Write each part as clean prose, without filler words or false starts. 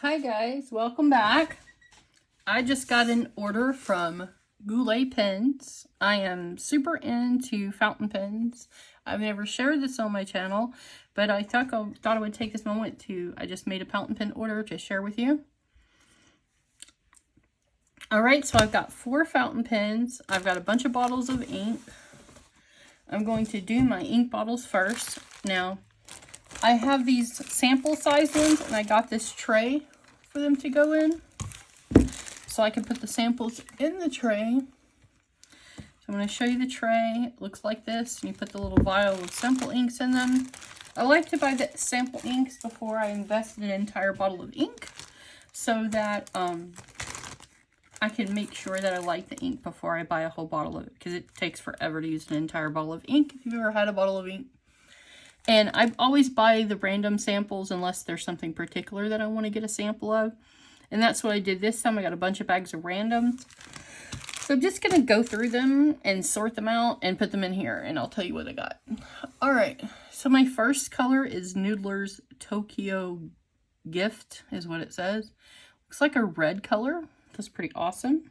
Hi guys, welcome back. I just got an order from Goulet Pens. I am super into fountain pens. I've never shared this on my channel, but I thought I would take this moment I just made a fountain pen order to share with you. Alright, so I've got 4 fountain pens. I've got a bunch of bottles of ink. I'm going to do my ink bottles first. Now, I have these sample size ones, and I got this tray for them to go in. So I can put the samples in the tray. So I'm going to show you the tray. It looks like this. And you put the little vial of sample inks in them. I like to buy the sample inks before I invest in an entire bottle of ink, so that I can make sure that I like the ink before I buy a whole bottle of it, because it takes forever to use an entire bottle of ink if you've ever had a bottle of ink. And I always buy the random samples unless there's something particular that I want to get a sample of. And that's what I did this time. I got a bunch of bags of randoms. So I'm just going to go through them and sort them out and put them in here, and I'll tell you what I got. Alright, so my first color is Noodler's Tokyo Gift, is what it says. Looks like a red color. That's pretty awesome.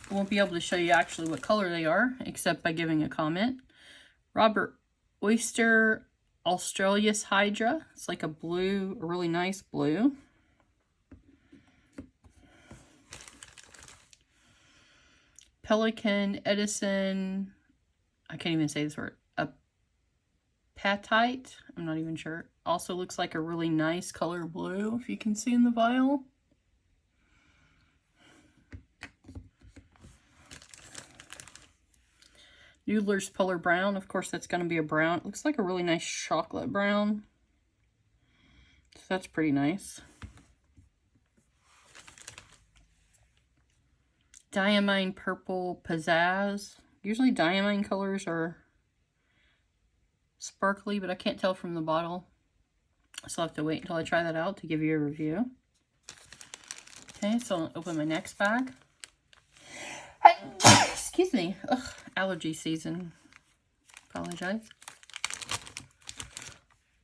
I won't be able to show you actually what color they are, except by giving a comment. Robert Oyster Australis Hydra. It's like a blue, a really nice blue. Pelican Edison, I can't even say this word, Apatite, I'm not even sure. Also looks like a really nice color blue, if you can see in the vial. Noodler's Polar Brown, of course that's going to be a brown. It looks like a really nice chocolate brown. So that's pretty nice. Diamine Purple Pizzazz. Usually diamine colors are sparkly, but I can't tell from the bottle. So I'll have to wait until I try that out to give you a review. Okay, so I'll open my next bag. Excuse me. Ugh, allergy season. Apologize.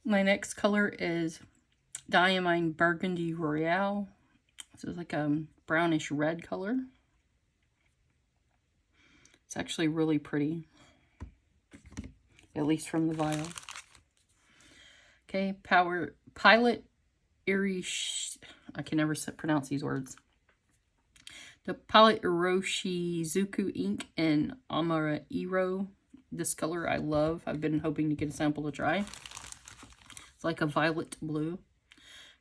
My next color is Diamine Burgundy Royale. This is like a brownish red color. It's actually really pretty, at least from the vial. Okay, Pilot Irish, I can never pronounce these words. The Pilot Iroshizuku ink in Amara Iro. This color I love. I've been hoping to get a sample to try. It's like a violet blue.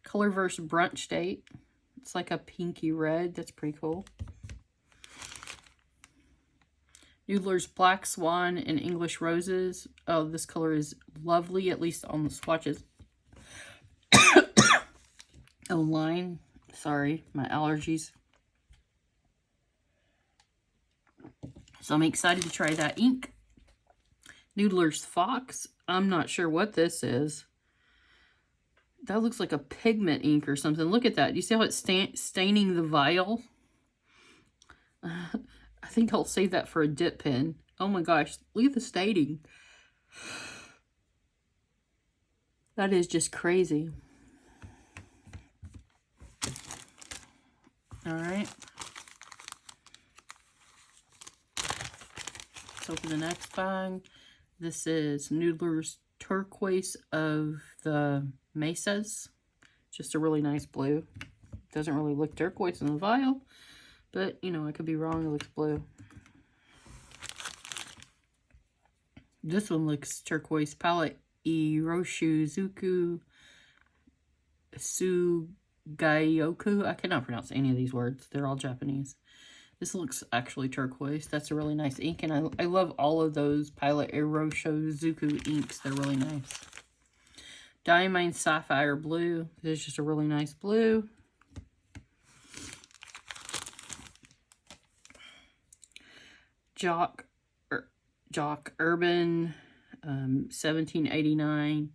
Colorverse Brunch Date. It's like a pinky red. That's pretty cool. Noodler's Black Swan and English Roses. Oh, this color is lovely, at least on the swatches. Online. Sorry, my allergies. So I'm excited to try that ink. Noodler's Fox. I'm not sure what this is. That looks like a pigment ink or something. Look at that. Do you see how it's staining the vial? I think I'll save that for a dip pen. Oh my gosh, look at the staining. That is just crazy. Alright. Let's open the next bag. This is Noodler's Turquoise of the Mesas. Just a really nice blue. Doesn't really look turquoise in the vial, but you know, I could be wrong. It looks blue. This one looks turquoise. Palette Iroshizuku Sugayoku. I cannot pronounce any of these words. They're all Japanese. This looks actually turquoise. That's a really nice ink, and I love all of those Pilot Iroshizuku inks. They're really nice. Diamine Sapphire Blue. This is just a really nice blue. Jock Urban 1789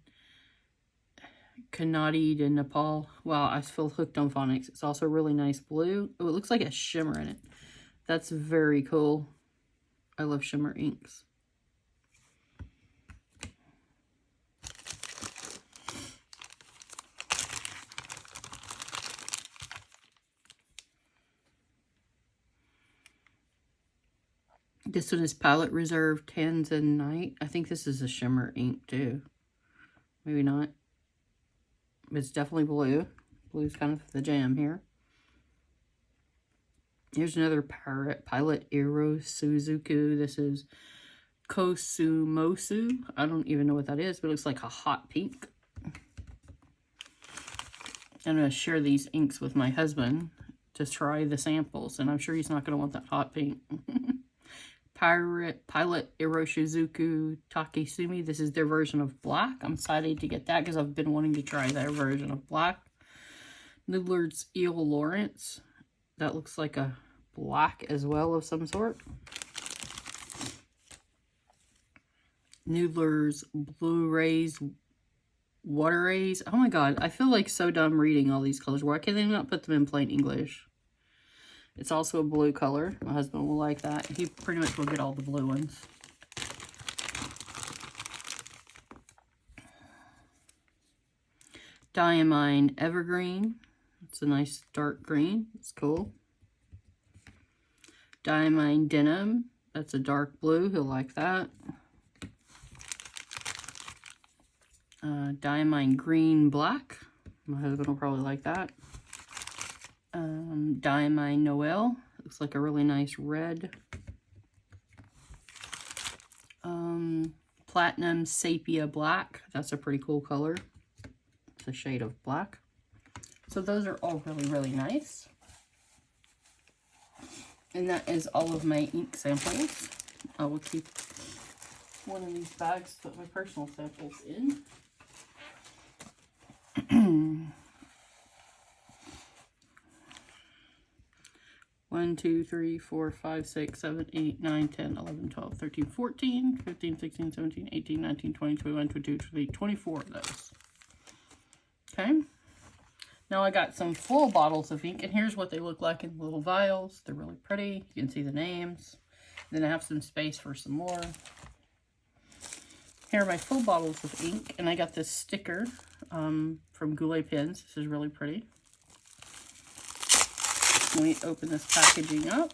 Kannadi to Nepal. Wow, I feel hooked on phonics. It's also really nice blue. Oh, it looks like a shimmer in it. That's very cool. I love shimmer inks. This one is Palette Reserve Tanzanite. I think this is a shimmer ink too. Maybe not. It's definitely blue. Blue's kind of the jam here. Here's another Pilot Iro Suzuku. This is Kosumosu. I don't even know what that is, but it looks like a hot pink. I'm going to share these inks with my husband to try the samples, and I'm sure he's not going to want that hot pink. Pilot Iroshizuku Takesumi. This is their version of black. I'm excited to get that because I've been wanting to try their version of black. Noodler's Eel Lawrence. That looks like a black as well of some sort. Noodler's Blue Rays Water Rays. Oh my god, I feel like so dumb reading all these colors. Why can't they not put them in plain English? It's also a blue color. My husband will like that. He pretty much will get all the blue ones. Diamine Evergreen. It's a nice dark green. It's cool. Diamine Denim. That's a dark blue. He'll like that. Diamine Green Black. My husband will probably like that. Diamine Noel. Looks like a really nice red. Platinum Sepia Black. That's a pretty cool color. It's a shade of black. So those are all really, really nice. And that is all of my ink samples. I will keep one of these bags to put my personal samples in. 1, 2, 3, 4, 5, 6, 7, 8, 9, 10, 11, 12, 13, 14, 15, 16, 17, 18, 19, 20, 21, 22, 23, 24 of those. Okay. Now I got some full bottles of ink, and here's what they look like in little vials. They're really pretty. You can see the names. Then I have some space for some more. Here are my full bottles of ink, and I got this sticker from Goulet Pens. This is really pretty. Let me open this packaging up.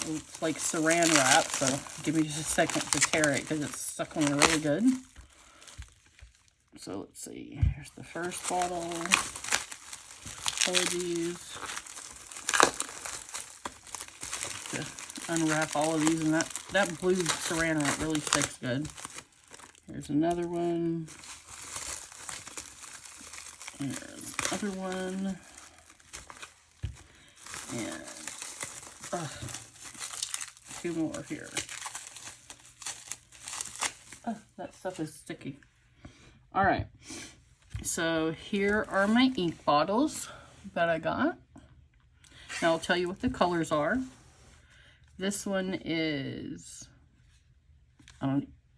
It's like saran wrap, so give me just a second to tear it because it's stuck on there really good. So let's see. Here's the first bottle. Apologies. To unwrap all of these, and that blue saran wrap really sticks good. Here's another one. Here's another one. And 2 more here. That stuff is sticky. All right, so here are my ink bottles that I got. Now I'll tell you what the colors are. This one is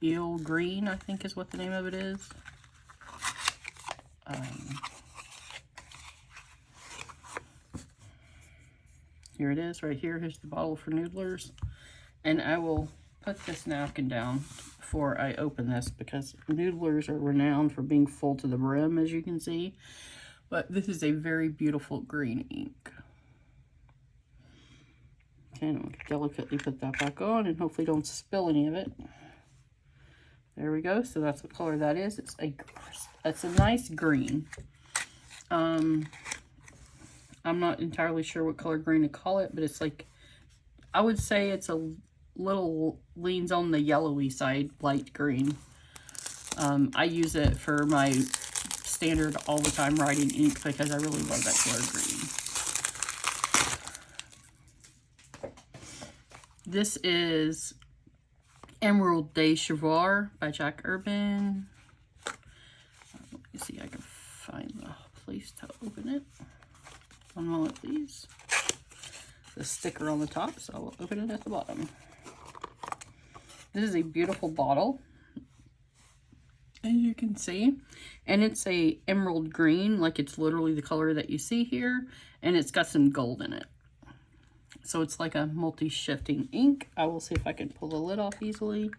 eel green, I think is what the name of it is. Here it is right here. Here's the bottle for Noodlers. And I will put this napkin down before I open this because Noodlers are renowned for being full to the brim, as you can see. But this is a very beautiful green ink. Okay, I'm going to delicately put that back on and hopefully don't spill any of it. There we go. So that's what color that is. It's a nice green. I'm not entirely sure what color green to call it, but it's like, I would say it's a little leans on the yellowy side, light green. I use it for my standard all the time writing ink because I really love that color green. This is Emerald de Chivor by Jack Urban. Let me see if I can find the place to open it. One moment, please. The sticker on the top, so I'll open it at the bottom. This is a beautiful bottle, as you can see, and it's a emerald green, like it's literally the color that you see here, and it's got some gold in it. So it's like a multi-shifting ink. I will see if I can pull the lid off easily.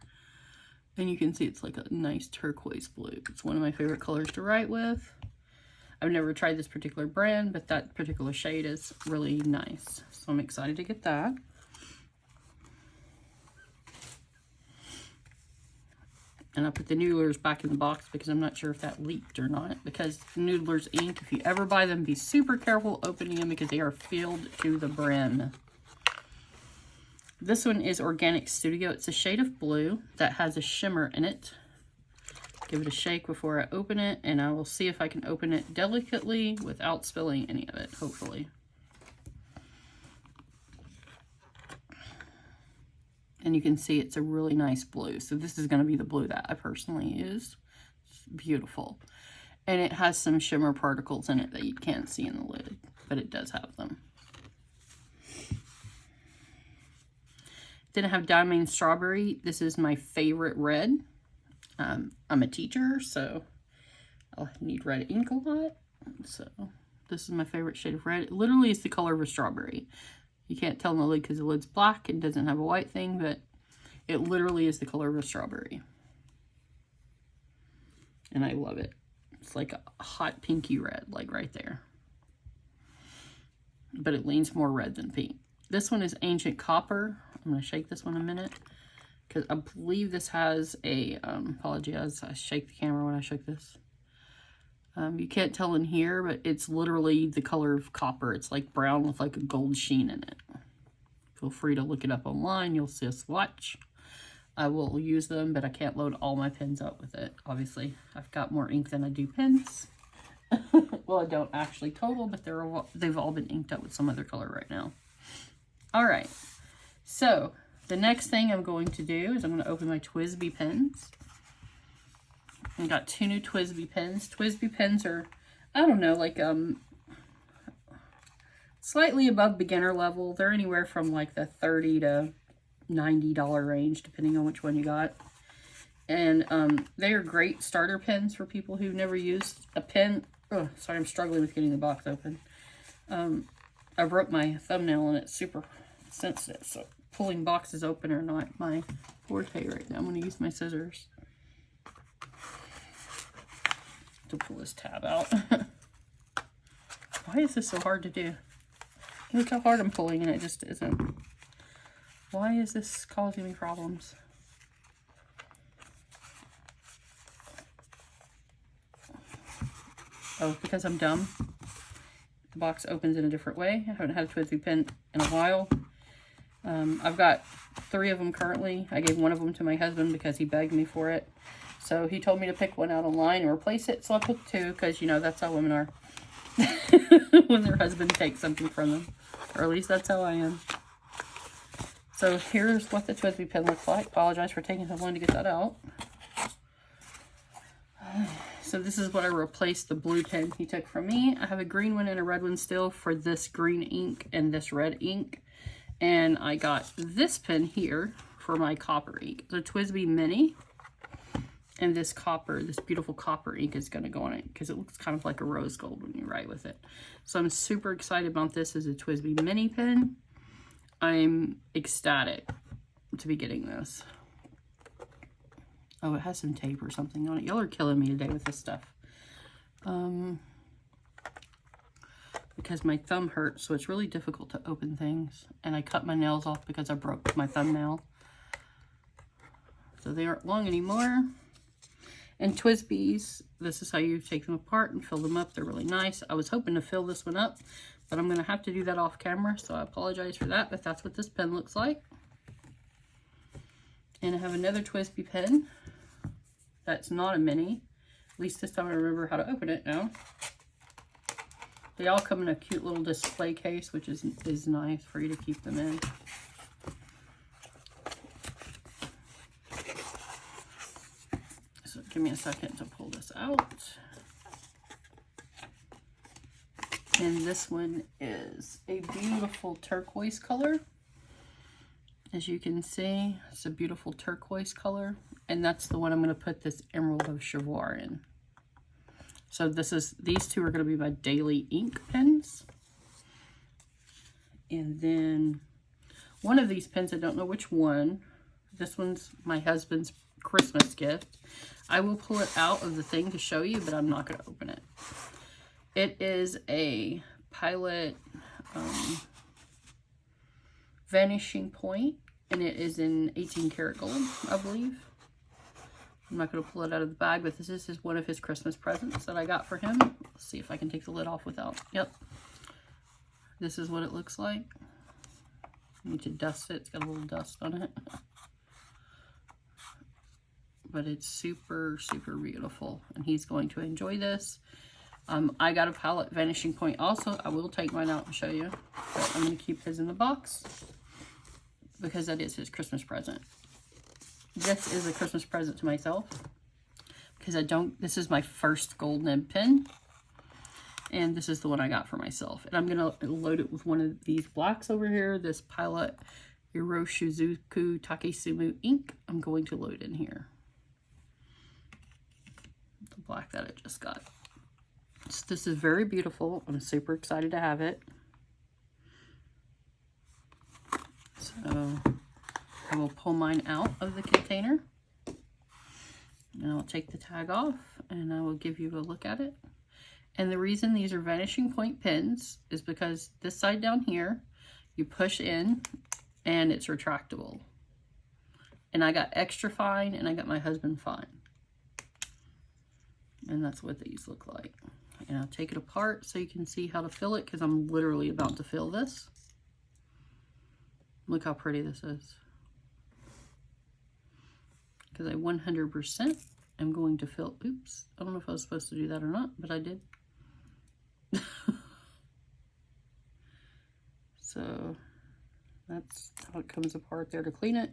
And you can see it's like a nice turquoise blue. It's one of my favorite colors to write with. I've never tried this particular brand, but that particular shade is really nice. So I'm excited to get that. And I put the Noodlers back in the box because I'm not sure if that leaked or not. Because Noodlers ink, if you ever buy them, be super careful opening them because they are filled to the brim. This one is Organic Studio. It's a shade of blue that has a shimmer in it. Give it a shake before I open it, and I will see if I can open it delicately without spilling any of it, hopefully. And you can see it's a really nice blue. So this is going to be the blue that I personally use. It's beautiful. And it has some shimmer particles in it that you can't see in the lid, but it does have them. Then I have Diamond Strawberry. This is my favorite red. I'm a teacher, so I'll need red ink a lot. So this is my favorite shade of red. It literally is the color of a strawberry. You can't tell in the lid because the lid's black and doesn't have a white thing, but it literally is the color of a strawberry. And I love it. It's like a hot pinky red, like right there. But it leans more red than pink. This one is Ancient Copper. I'm going to shake this one a minute because I believe this has a, apologize, I shake the camera when I shake this. You can't tell in here, but it's literally the color of copper. It's like brown with like a gold sheen in it. Feel free to look it up online. You'll see a swatch. I will use them, but I can't load all my pens up with it. Obviously, I've got more ink than I do pens. Well, I don't actually total, but they've all been inked up with some other color right now. All right. So the next thing I'm going to do is I'm going to open my TWSBI pens. I got 2 new TWSBI pens. TWSBI pens are, I don't know, like slightly above beginner level. They're anywhere from like the $30 to $90 range, depending on which one you got. And they are great starter pens for people who've never used a pen. Oh, sorry, I'm struggling with getting the box open. I broke my thumbnail and it's super sensitive, so pulling boxes open are not my forte right now. I'm going to use my scissors to pull this tab out. Why is this so hard to do? Look how hard I'm pulling and it just isn't. Why is this causing me problems? Oh, because I'm dumb. The box opens in a different way. I haven't had a TWSBI pen in a while. I've got 3 of them currently. I gave one of them to my husband because he begged me for it. So he told me to pick one out online and replace it. So I picked 2 because, you know, that's how women are. When their husband takes something from them. Or at least that's how I am. So here's what the TWSBI pen looks like. Apologize for taking so long to get that out. So this is what I replaced the blue pen he took from me. I have a green one and a red one still for this green ink and this red ink. And I got this pen here for my copper ink. The TWSBI Mini. And this copper, this beautiful copper ink is going to go on it because it looks kind of like a rose gold when you write with it. So I'm super excited about this as a TWSBI Mini pen. I'm ecstatic to be getting this. Oh, it has some tape or something on it. Y'all are killing me today with this stuff. Because my thumb hurts, so it's really difficult to open things. And I cut my nails off because I broke my thumbnail. So they aren't long anymore. And TWSBIs, this is how you take them apart and fill them up. They're really nice. I was hoping to fill this one up, but I'm going to have to do that off camera, so I apologize for that, but that's what this pen looks like. And I have another TWSBI pen that's not a mini. At least this time I remember how to open it now. They all come in a cute little display case, which is nice for you to keep them in. So give me a second to pull this out. And this one is a beautiful turquoise color. As you can see, it's a beautiful turquoise color. And that's the one I'm going to put this Emerald of Chivor in. So these 2 are going to be my daily ink pens. And then one of these pens, I don't know which one. This one's my husband's Christmas gift. I will pull it out of the thing to show you, but I'm not going to open it. It is a Pilot Vanishing Point, and it is in 18 karat gold, I believe. I'm not going to pull it out of the bag, but this is one of his Christmas presents that I got for him. Let's see if I can take the lid off without. Yep. This is what it looks like. I need to dust it. It's got a little dust on it. But it's super, super beautiful. And he's going to enjoy this. I got a palette Vanishing Point also. I will take mine out and show you. But I'm going to keep his in the box because that is his Christmas present. This is a Christmas present to myself because this is my first gold nib pen. And this is the one I got for myself. And I'm going to load it with one of these blacks over here. This Pilot Iroshizuku Takesumu ink. I'm going to load in here. The black that I just got. So this is very beautiful. I'm super excited to have it. So I will pull mine out of the container. And I'll take the tag off and I will give you a look at it. And the reason these are Vanishing Point pens is because this side down here, you push in and it's retractable. And I got extra fine and I got my husband fine. And that's what these look like. And I'll take it apart so you can see how to fill it because I'm literally about to fill this. Look how pretty this is. Because I 100% am going to fill, oops, I don't know if I was supposed to do that or not, but I did. So that's how it comes apart there to clean it.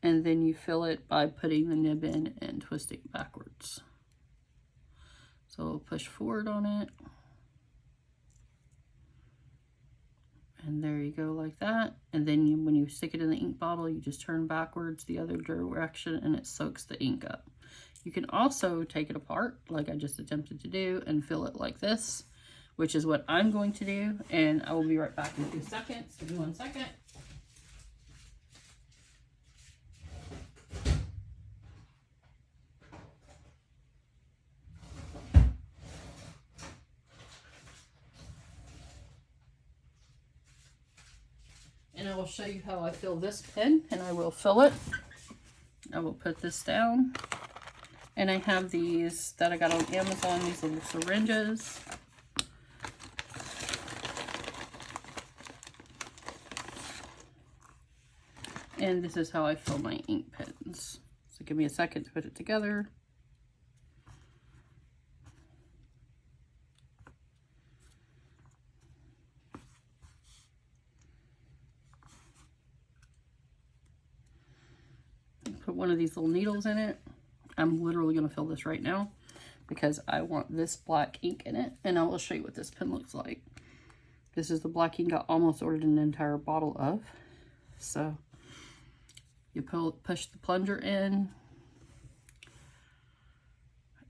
And then you fill it by putting the nib in and twisting backwards. So push forward on it. And there you go like that. And then when you stick it in the ink bottle, you just turn backwards the other direction and it soaks the ink up. You can also take it apart like I just attempted to do and fill it like this, which is what I'm going to do. And I will be right back in 2 seconds. Give me 1 second. And I will show you how I fill this pen, and I will fill it. I will put this down. And I have these that I got on Amazon, these little syringes. And this is how I fill my ink pens. So give me a second to put it together. Put one of these little needles in it. I'm literally going to fill this right now because I want this black ink in it. And I will show you what this pen looks like. This is the black ink I almost ordered an entire bottle of. So you push the plunger in.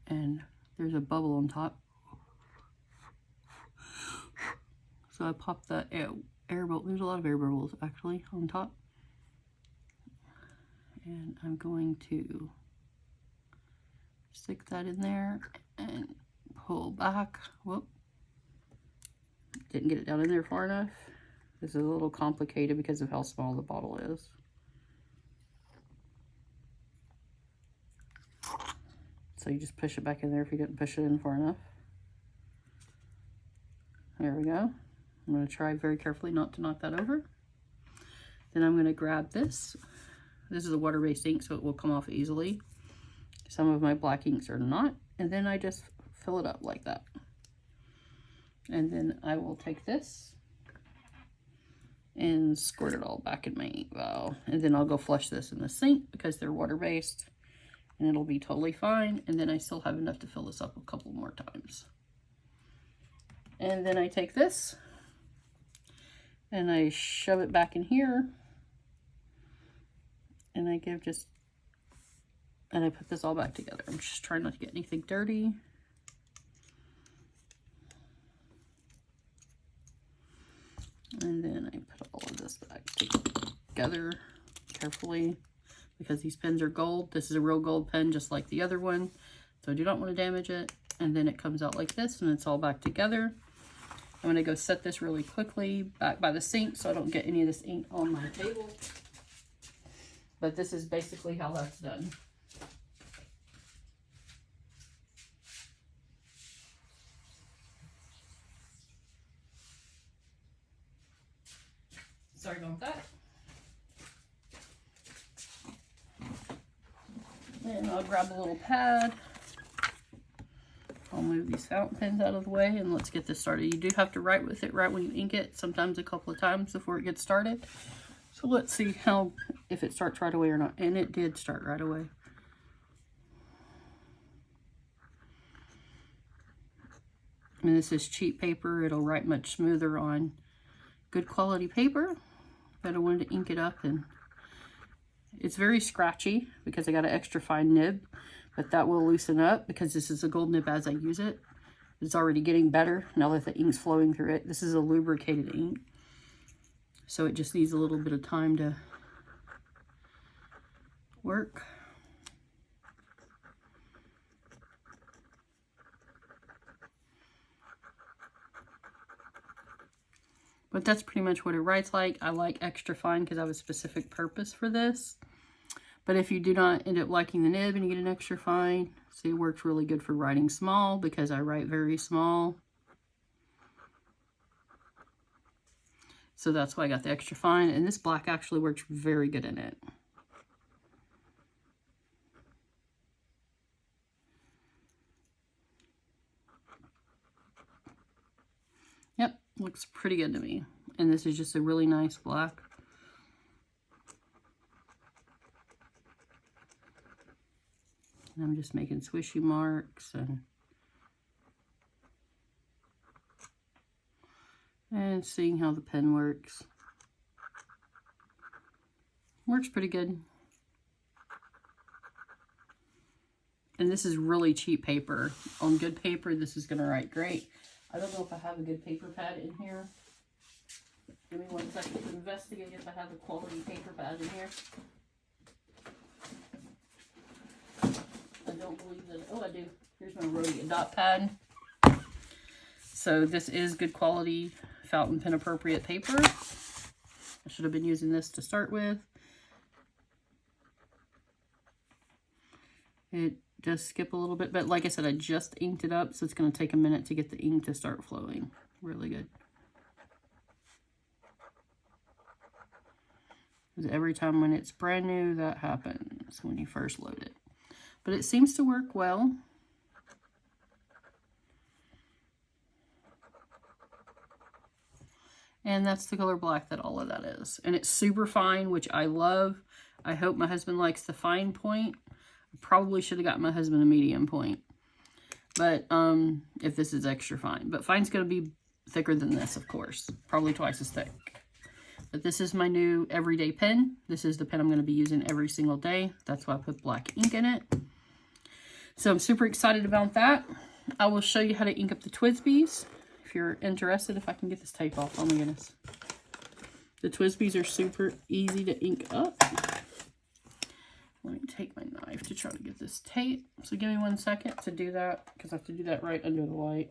And there's a bubble on top. So I pop the air bubble. There's a lot of air bubbles actually on top. And I'm going to stick that in there and pull back. Whoop. Didn't get it down in there far enough. This is a little complicated because of how small the bottle is. So you just push it back in there if you didn't push it in far enough. There we go. I'm going to try very carefully not to knock that over. Then I'm going to grab this. This is a water-based ink, so it will come off easily. Some of my black inks are not. And then I just fill it up like that. And then I will take this and squirt it all back in my ink vial. And then I'll go flush this in the sink because they're water-based. And it'll be totally fine. And then I still have enough to fill this up a couple more times. And then I take this and I shove it back in here. And I and I put this all back together. I'm just trying not to get anything dirty. And then I put all of this back together carefully because these pens are gold. This is a real gold pen just like the other one. So I do not want to damage it. And then it comes out like this and it's all back together. I'm going to go set this really quickly back by the sink so I don't get any of this ink on my table. But this is basically how that's done. And I'll grab a little pad. I'll move these fountain pens out of the way and let's get this started. You do have to write with it right when you ink it, sometimes a couple of times before it gets started. So let's see if it starts right away or not. And it did start right away. And this is cheap paper. It'll write much smoother on good quality paper. But I wanted to ink it up, and it's very scratchy because I got an extra fine nib, but that will loosen up because this is a gold nib as I use it. It's already getting better now that the ink's flowing through it. This is a lubricated ink, so it just needs a little bit of time to work. But that's pretty much what it writes like. I like extra fine because I have a specific purpose for this. But if you do not end up liking the nib and you get an extra fine, see, it works really good for writing small because I write very small. So that's why I got the extra fine. And this black actually works very good in it. Yep, looks pretty good to me. And this is just a really nice black. And I'm just making swishy marks and seeing how the pen works. Works pretty good. And this is really cheap paper. On good paper, this is going to write great. I don't know if I have a good paper pad in here. Give me 1 second to investigate if I have a quality paper pad in here. I don't believe that. Oh, I do. Here's my Rhodia dot pad. So this is good quality fountain pen appropriate paper. I should have been using this to start with. It does skip a little bit, but like I said, I just inked it up, so it's going to take a minute to get the ink to start flowing. Really good. Because every time when it's brand new, that happens when you first load it. But it seems to work well. And that's the color black that all of that is. And it's super fine, which I love. I hope my husband likes the fine point. I probably should have got my husband a medium point. But if this is extra fine. But fine's going to be thicker than this, of course. Probably twice as thick. But this is my new everyday pen. This is the pen I'm going to be using every single day. That's why I put black ink in it. So I'm super excited about that. I will show you how to ink up the TWSBIs. If you're interested, if I can get this tape off. Oh my goodness. The TWSBIs are super easy to ink up. Let me take my knife to try to get this tape. So give me 1 second to do that, because I have to do that right under the light.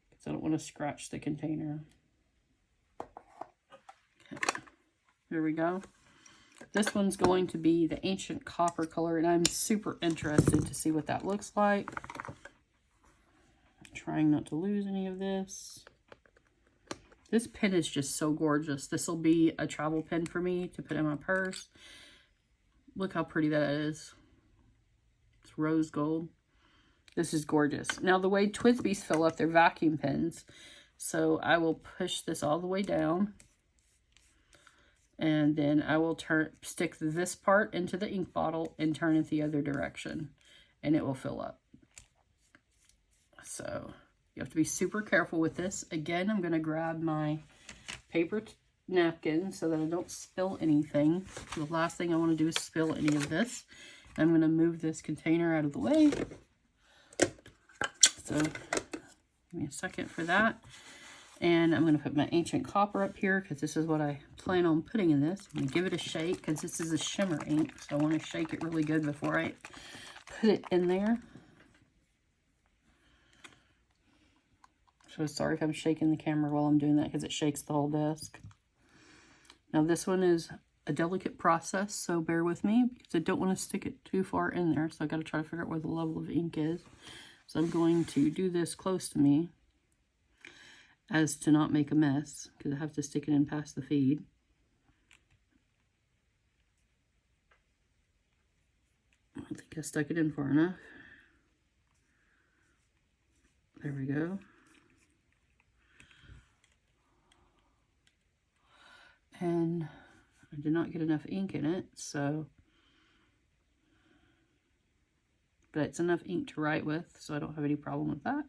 Because I don't want to scratch the container. Okay. There we go. This one's going to be the Ancient Copper color, and I'm super interested to see what that looks like. Trying not to lose any of this. This pen is just so gorgeous. This will be a travel pen for me to put in my purse. Look how pretty that is. It's rose gold. This is gorgeous. Now the way TWSBIs fill up, they're vacuum pens. So I will push this all the way down. And then I will stick this part into the ink bottle and turn it the other direction. And it will fill up. So you have to be super careful with this. Again, I'm going to grab my paper napkin so that I don't spill anything. The last thing I want to do is spill any of this. I'm going to move this container out of the way. So give me a second for that. And I'm going to put my Ancient Copper up here because this is what I plan on putting in this. I'm going to give it a shake because this is a shimmer ink. So I want to shake it really good before I put it in there. So sorry if I'm shaking the camera while I'm doing that because it shakes the whole desk. Now this one is a delicate process, so bear with me because I don't want to stick it too far in there. So I got to try to figure out where the level of ink is. So I'm going to do this close to me as to not make a mess because I have to stick it in past the feed. I think I stuck it in far enough. There we go. And I did not get enough ink in it, so, but it's enough ink to write with, so I don't have any problem with that.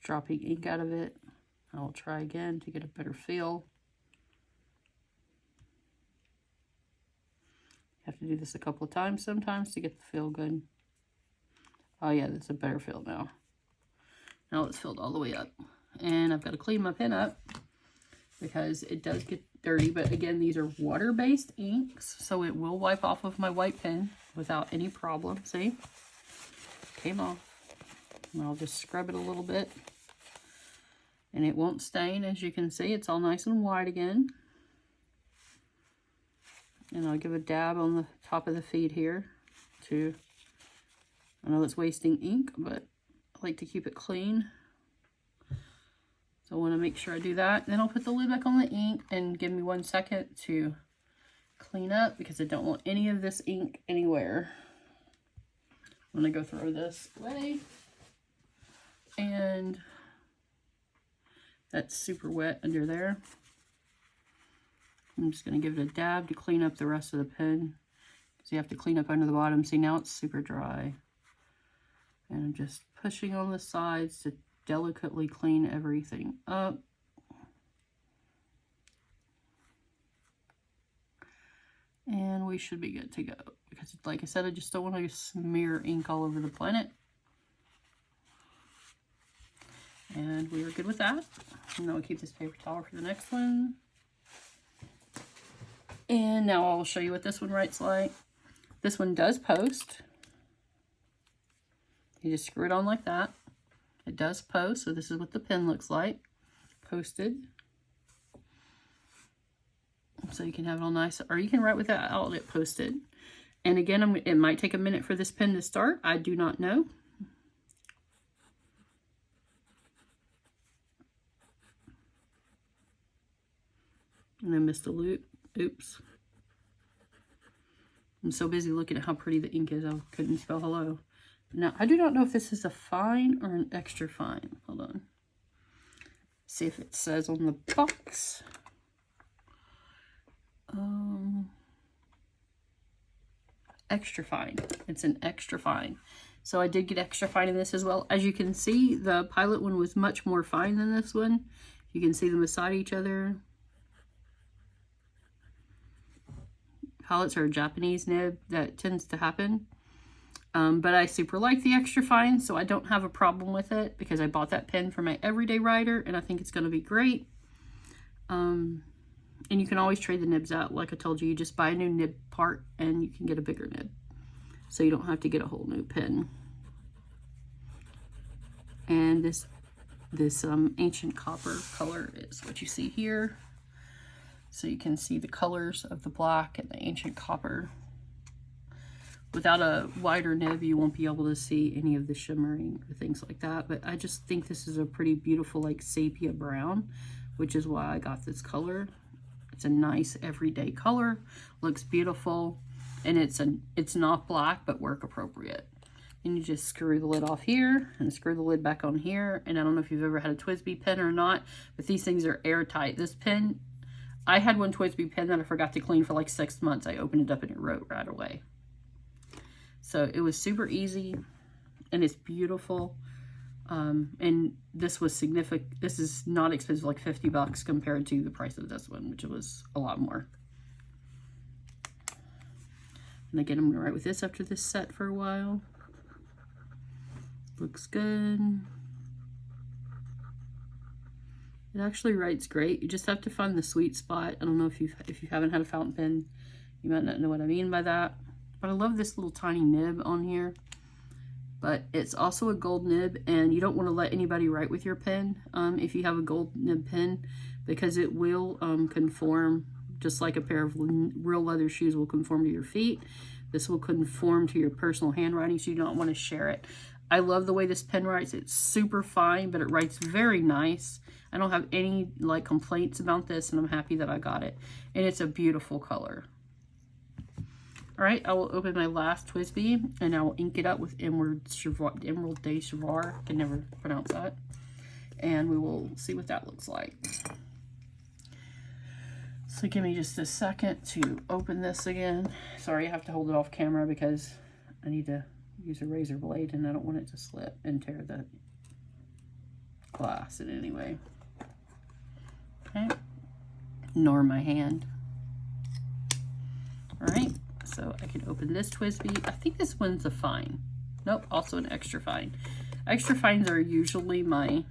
Dropping ink out of it. I will try again to get a better feel. You have to do this a couple of times sometimes to get the feel good. Oh yeah, that's a better feel now. Now it's filled all the way up. And I've got to clean my pen up because it does get dirty. But again, these are water-based inks, so it will wipe off of my white pen without any problem. See? Came off. And I'll just scrub it a little bit. And it won't stain, as you can see. It's all nice and white again. And I'll give a dab on the top of the feed here too. I know it's wasting ink, but I like to keep it clean. So I want to make sure I do that. Then I'll put the lid back on the ink and give me 1 second to clean up because I don't want any of this ink anywhere. I'm going to go throw this away. And that's super wet under there. I'm just going to give it a dab to clean up the rest of the pen. So you have to clean up under the bottom. See, now it's super dry. And I'm just pushing on the sides to delicately clean everything up. And we should be good to go. Because like I said, I just don't want to smear ink all over the planet. And we are good with that. And then we'll keep this paper towel for the next one. And now I'll show you what this one writes like. This one does post. You just screw it on like that. It does post, so this is what the pen looks like. Posted. So you can have it all nice, or you can write without it posted. And again, it might take a minute for this pen to start. I do not know. And I missed a loop. Oops. I'm so busy looking at how pretty the ink is, I couldn't spell hello. Now, I do not know if this is a fine or an extra fine. Hold on. See if it says on the box. Extra fine. It's an extra fine. So I did get extra fine in this as well. As you can see, the Pilot one was much more fine than this one. You can see them beside each other. Palettes are a Japanese nib. That tends to happen. But I super like the extra fine, so I don't have a problem with it because I bought that pen for my everyday writer and I think it's going to be great. And you can always trade the nibs out. Like I told you, you just buy a new nib part and you can get a bigger nib. So you don't have to get a whole new pen. And this ancient copper color is what you see here. So you can see the colors of the black and the ancient copper. Without a wider nib, you won't be able to see any of the shimmering or things like that. But I just think this is a pretty beautiful, like sepia brown, which is why I got this color. It's a nice everyday color, looks beautiful, and it's not black, but work appropriate. And you just screw the lid off here and screw the lid back on here. And I don't know if you've ever had a TWSBI pen or not, but these things are airtight. This pen, I had one TWSBI pen that I forgot to clean for like 6 months. I opened it up and it wrote right away. So it was super easy and it's beautiful. And this was significant. This is not expensive, like $50 compared to the price of this one, which was a lot more. And again, I'm gonna write with this after this set for a while. Looks good. It actually writes great. You just have to find the sweet spot. I don't know if you haven't had a fountain pen, you might not know what I mean by that. But I love this little tiny nib on here. But it's also a gold nib, and you don't want to let anybody write with your pen if you have a gold nib pen, because it will conform, just like a pair of real leather shoes will conform to your feet. This will conform to your personal handwriting, so you don't want to share it. I love the way this pen writes. It's super fine, but it writes very nice. I don't have any like complaints about this, and I'm happy that I got it. And it's a beautiful color. All right, I will open my last TWSBI and I will ink it up with Emerald de Chevar. I can never pronounce that. And we will see what that looks like. So give me just a second to open this again. Sorry, I have to hold it off camera because I need to use a razor blade and I don't want it to slip and tear the glass in any way. Okay, nor my hand. All right, so I can open this TWSBI. I think this one's a fine. Nope, also an extra fine. Extra fines are usually my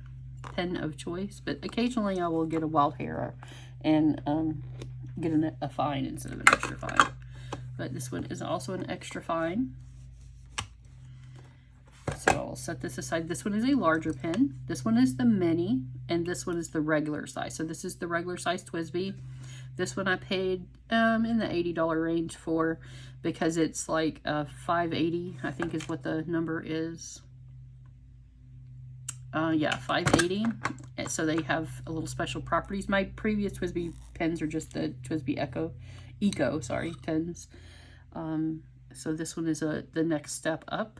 pen of choice, but occasionally I will get a wild hair and get a fine instead of an extra fine. But this one is also an extra fine. So I'll set this aside. This one is a larger pen. This one is the mini, and this one is the regular size. So this is the regular size TWSBI. This one I paid in the $80 range for, because it's like $5.80, I think is what the number is. Yeah, $5.80. So they have a little special properties. My previous TWSBI pens are just the TWSBI Eco, sorry, pens. So this one is the next step up.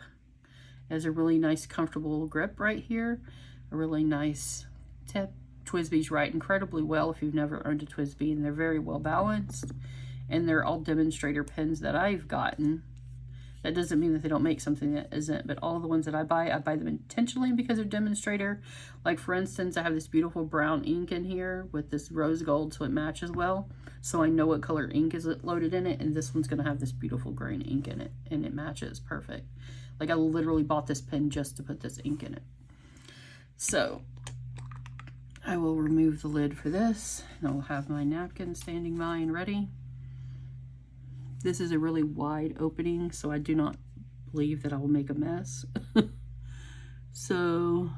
It has a really nice, comfortable grip right here. A really nice tip. TWSBIs write incredibly well if you've never owned a TWSBI, and they're very well balanced. And they're all demonstrator pens that I've gotten. That doesn't mean that they don't make something that isn't, but all the ones that I buy them intentionally because they're demonstrator. Like for instance, I have this beautiful brown ink in here with this rose gold, so it matches well. So I know what color ink is loaded in it, and this one's gonna have this beautiful green ink in it, and it matches perfect. Like I literally bought this pen just to put this ink in it. So I will remove the lid for this, and I'll have my napkin standing by and ready. This is a really wide opening, so I do not believe that I will make a mess. So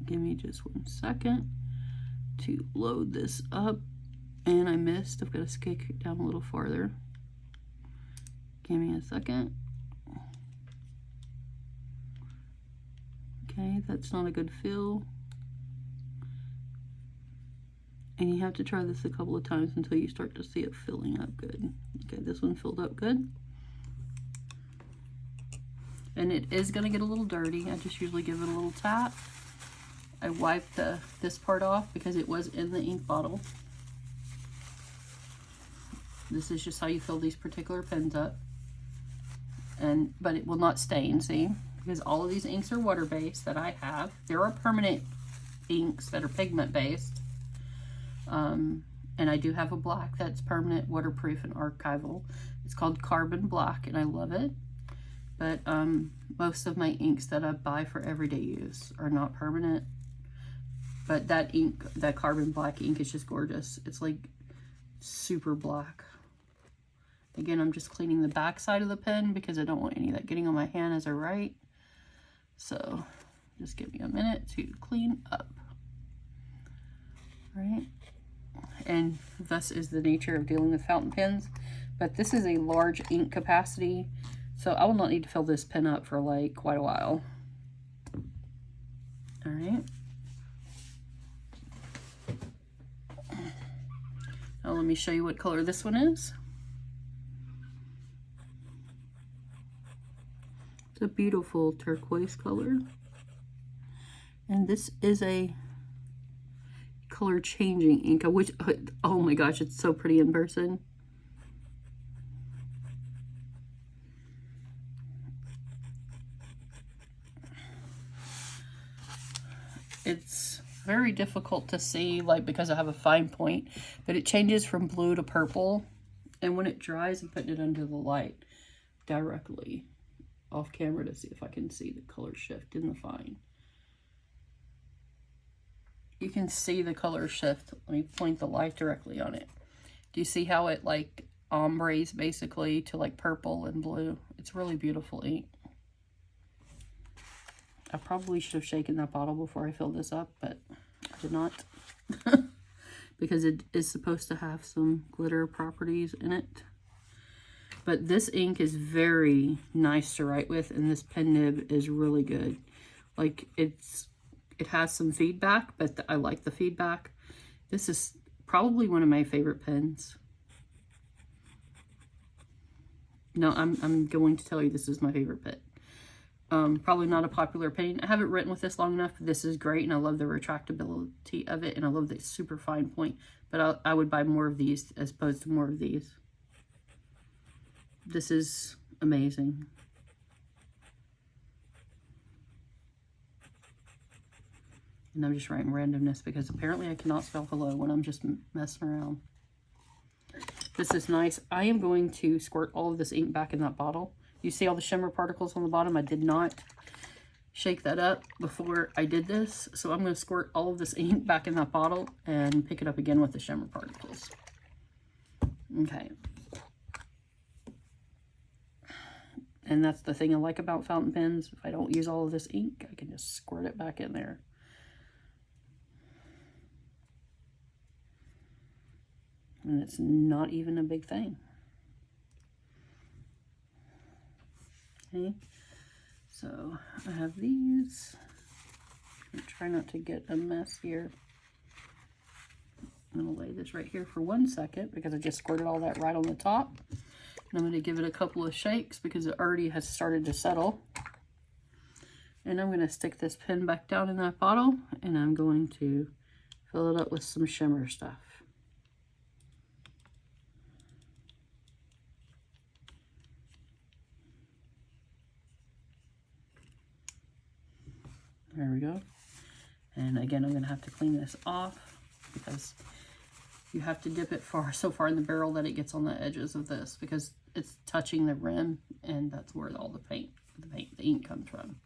give me just 1 second to load this up. And I missed. I've got to kick it down a little farther. Give me a second. Okay, that's not a good fill. And you have to try this a couple of times until you start to see it filling up good. Okay, this one filled up good. And it is going to get a little dirty. I just usually give it a little tap. I wiped this part off because it was in the ink bottle. This is just how you fill these particular pens up. But it will not stain, see? Because all of these inks are water-based that I have. There are permanent inks that are pigment-based. And I do have a black that's permanent, waterproof, and archival. It's called Carbon Black, and I love it. But most of my inks that I buy for everyday use are not permanent. But that ink, that Carbon Black ink, is just gorgeous. It's like super black. Again, I'm just cleaning the back side of the pen because I don't want any of that getting on my hand as I write. So just give me a minute to clean up. All right. And thus is the nature of dealing with fountain pens. But this is a large ink capacity, so I will not need to fill this pen up for like quite a while. All right. Now let me show you what color this one is. It's a beautiful turquoise color. And this is a color changing ink, which, oh my gosh, it's so pretty in person. It's very difficult to see, like, because I have a fine point, but it changes from blue to purple, and when it dries, I'm putting it under the light directly off camera to see if I can see the color shift in the fine. You can see the color shift. Let me point the light directly on it. Do you see how it like ombres basically to like purple and blue? It's really beautiful ink. I probably should have shaken that bottle before I filled this up, but I did not. Because it is supposed to have some glitter properties in it. But this ink is very nice to write with, and this pen nib is really good. Like, it has some feedback, but I like the feedback. This is probably one of my favorite pens. No, I'm going to tell you this is my favorite pit. Probably not a popular opinion. I haven't written with this long enough. This is great, and I love the retractability of it, and I love the super fine point. But I would buy more of these as opposed to more of these. This is amazing. And I'm just writing randomness because apparently I cannot spell hello when I'm just messing around. This is nice. I am going to squirt all of this ink back in that bottle. You see all the shimmer particles on the bottom? I did not shake that up before I did this. So I'm going to squirt all of this ink back in that bottle and pick it up again with the shimmer particles. Okay. And that's the thing I like about fountain pens. If I don't use all of this ink, I can just squirt it back in there. And it's not even a big thing. Okay, so I have these. I'm gonna try not to get a mess here. I'm gonna lay this right here for 1 second because I just squirted all that right on the top. And I'm gonna give it a couple of shakes because it already has started to settle. And I'm gonna stick this pen back down in that bottle and I'm going to fill it up with some shimmer stuff. There we go. And again, I'm going to have to clean this off because you have to dip it so far in the barrel that it gets on the edges of this because it's touching the rim and that's where all the ink comes from.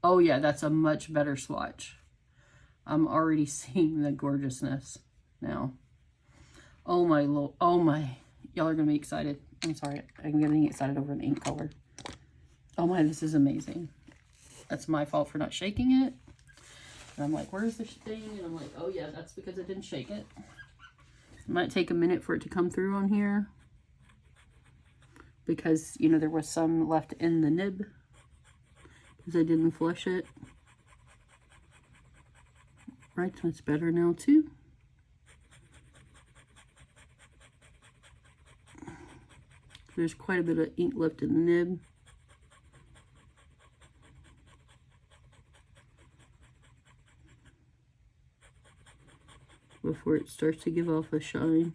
Oh yeah, that's a much better swatch. I'm already seeing the gorgeousness now. Oh my, oh my. Y'all are going to be excited. I'm sorry, I'm getting excited over an ink color. Oh my, this is amazing. That's my fault for not shaking it. And I'm like, where's the thing? And I'm like, oh yeah, that's because I didn't shake it. It might take a minute for it to come through on here. Because, you know, there was some left in the nib. Because I didn't flush it. Right, so it's better now too. There's quite a bit of ink left in the nib. Before it starts to give off a shine.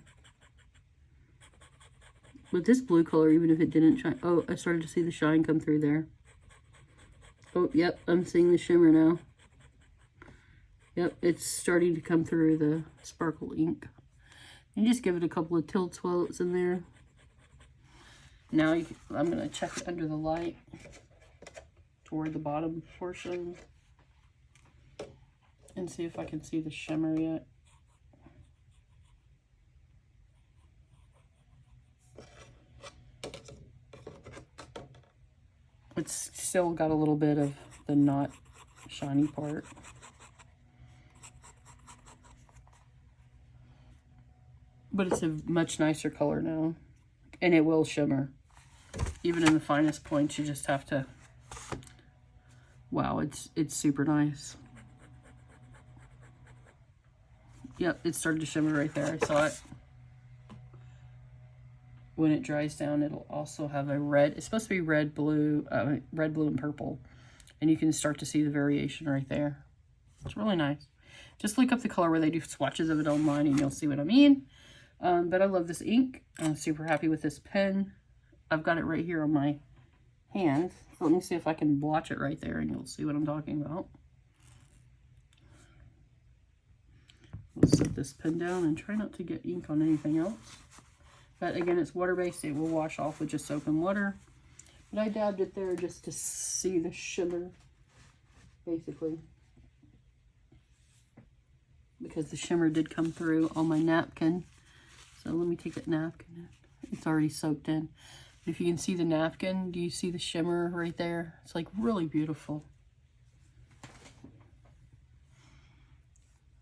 But this blue color, even if it didn't shine, oh, I started to see the shine come through there. Oh, yep, I'm seeing the shimmer now. Yep, it's starting to come through the sparkle ink. And just give it a couple of tilts while it's in there. Now I'm going to check it under the light toward the bottom portion and see if I can see the shimmer yet. It's still got a little bit of the not shiny part. But it's a much nicer color now. And it will shimmer. Even in the finest points, you just have to... Wow, it's super nice. Yep, it started to shimmer right there. I saw it. When it dries down, it'll also have a red. It's supposed to be red, blue, and purple. And you can start to see the variation right there. It's really nice. Just look up the color where they do swatches of it online and you'll see what I mean. But I love this ink. I'm super happy with this pen. I've got it right here on my hand. So let me see if I can blotch it right there and you'll see what I'm talking about. We'll set this pen down and try not to get ink on anything else. But again, it's water-based. It will wash off with just soap and water. But I dabbed it there just to see the shimmer, basically. Because the shimmer did come through on my napkin. So let me take that napkin. It's already soaked in. If you can see the napkin, do you see the shimmer right there? It's like really beautiful.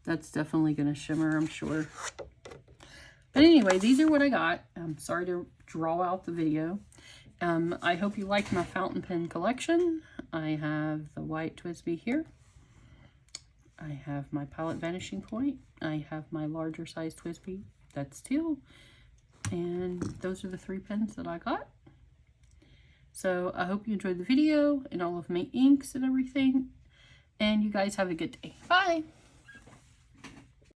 That's definitely going to shimmer, I'm sure. But anyway, these are what I got. I'm sorry to draw out the video. I hope you like my fountain pen collection. I have the white TWSBI here. I have my Pilot Vanishing Point. I have my larger size TWSBI. That's teal. And those are the 3 pens that I got. So I hope you enjoyed the video and all of my inks and everything. And you guys have a good day. Bye!